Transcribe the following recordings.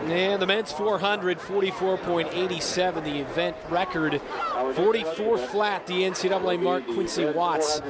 And the men's 400, 44.87, the event record. 44 flat, the NCAA mark, Quincy Watts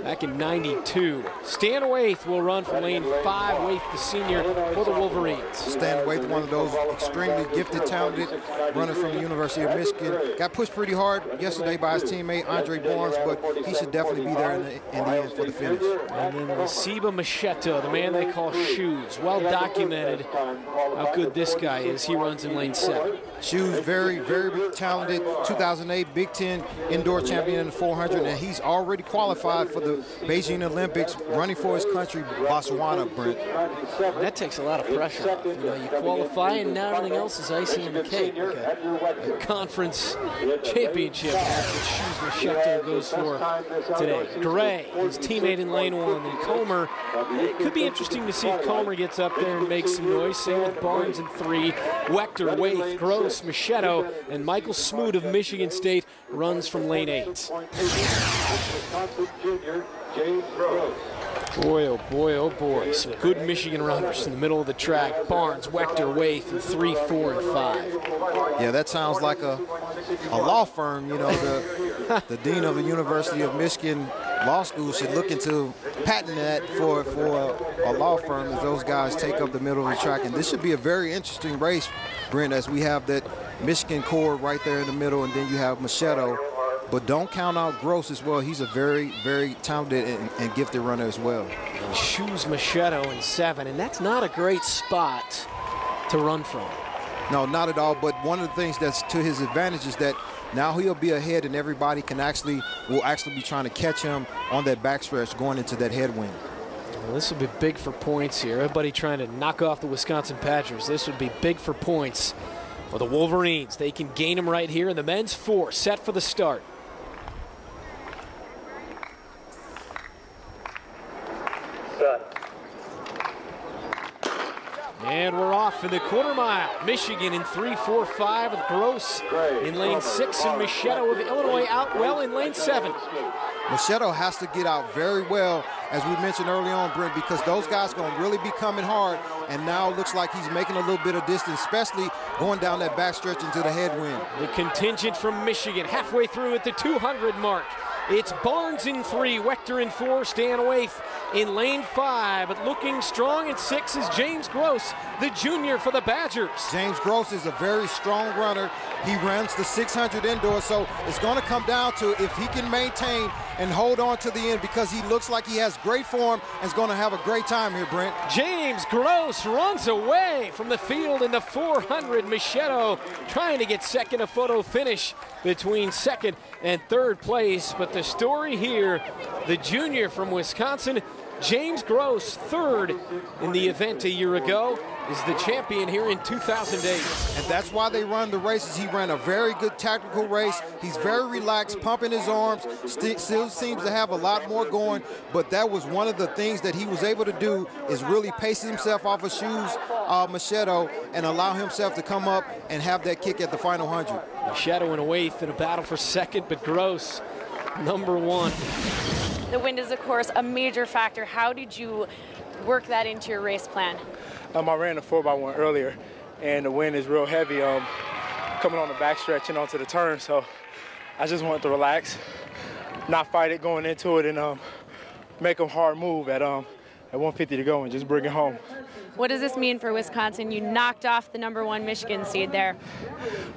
back in '92. Stan Waithe will run from lane 5, Waithe the senior for the Wolverines. Stan Waithe, one of those extremely gifted, talented runners from the University of Michigan. Got pushed pretty hard yesterday by his teammate Andre Barnes, but he should definitely be there in the end for the finish. And then Seba Machetta, the man they call Shoes. Well documented how good this guy is. He runs in lane 7. Shoes, very, very talented. 2008 Big Ten indoor champion in the 400, and he's already qualified for the Beijing Olympics, running for his country, Botswana, Brent. And that takes a lot of pressure off. You know, you qualify, and now everything else is icing on the cake. Like a conference championship. That's what Shoes Machetta goes for today. Gray, his teammate in lane 1, and Comer. It could be interesting to see if Comer gets up there and makes some noise. Same with Barnes in 3. Wechter, Waithe, Gross, Machetta, and Michael Smoot of Michigan State runs from lane 8. Boy, oh boy, oh boy. Some good Michigan runners in the middle of the track. Barnes, Wechter, Waithe in 3, 4, and 5. Yeah, that sounds like a law firm. You know, the dean of the University of Michigan Law School should look into patent that for a law firm as those guys take up the middle of the track. And this should be a very interesting race, Brent, as we have that Michigan core right there in the middle, and then you have Machetta. But don't count out Gross as well. He's a very, very talented and gifted runner as well. And Shoes Machetta in 7, and that's not a great spot to run from. No, not at all. But one of the things that's to his advantage is that now he'll be ahead, and everybody will actually be trying to catch him on that backstretch going into that headwind. Well, this will be big for points here. Everybody trying to knock off the Wisconsin Badgers. This would be big for points for the Wolverines. They can gain them right here in the men's 4, set for the start. And we're off in the quarter mile. Michigan in 3, 4, 5 with Gross in lane 6, and Machetta of Illinois out well in lane 7. Machetta has to get out very well, as we mentioned early on, Brent, because those guys are going to really be coming hard, and now it looks like he's making a little bit of distance, especially going down that backstretch into the headwind. The contingent from Michigan halfway through at the 200 mark. It's Barnes in 3, Wechter in 4, Stan Waithe in lane 5, but looking strong in 6 is James Gross, the junior for the Badgers. James Gross is a very strong runner. He runs the 600 indoor, so it's going to come down to if he can maintain and hold on to the end, because he looks like he has great form and is going to have a great time here, Brent. James Gross runs away from the field in the 400. Machetta trying to get second, a photo finish between second and third place. But the story here, the junior from Wisconsin, James Gross, third in the event a year ago, is the champion here in 2008. And that's why they run the races. He ran a very good tactical race. He's very relaxed, pumping his arms, still seems to have a lot more going, but that was one of the things that he was able to do, is really pace himself off of Shoes Machetta and allow himself to come up and have that kick at the final 100. Machetta and Waithe in a battle for second, but Gross, number 1. The wind is, of course, a major factor. How did you work that into your race plan? I ran a 4x1 earlier, and the wind is real heavy coming on the backstretch and onto the turn, so I just wanted to relax, not fight it going into it, and make a hard move at 150 to go and just bring it home. What does this mean for Wisconsin? You knocked off the #1 Michigan seed there.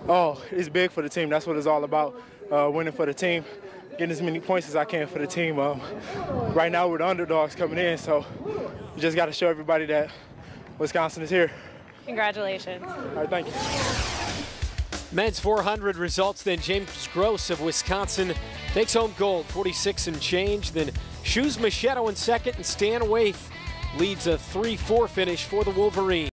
Oh, it's big for the team. That's what it's all about, winning for the team, getting as many points as I can for the team. Right now we're the underdogs coming in, so we just got to show everybody that Wisconsin is here. Congratulations. All right, thank you. Men's 400 results, then James Gross of Wisconsin takes home gold, 46 and change. Then Shoes Machetta in second, and Stan Waithe leads a 3-4 finish for the Wolverines.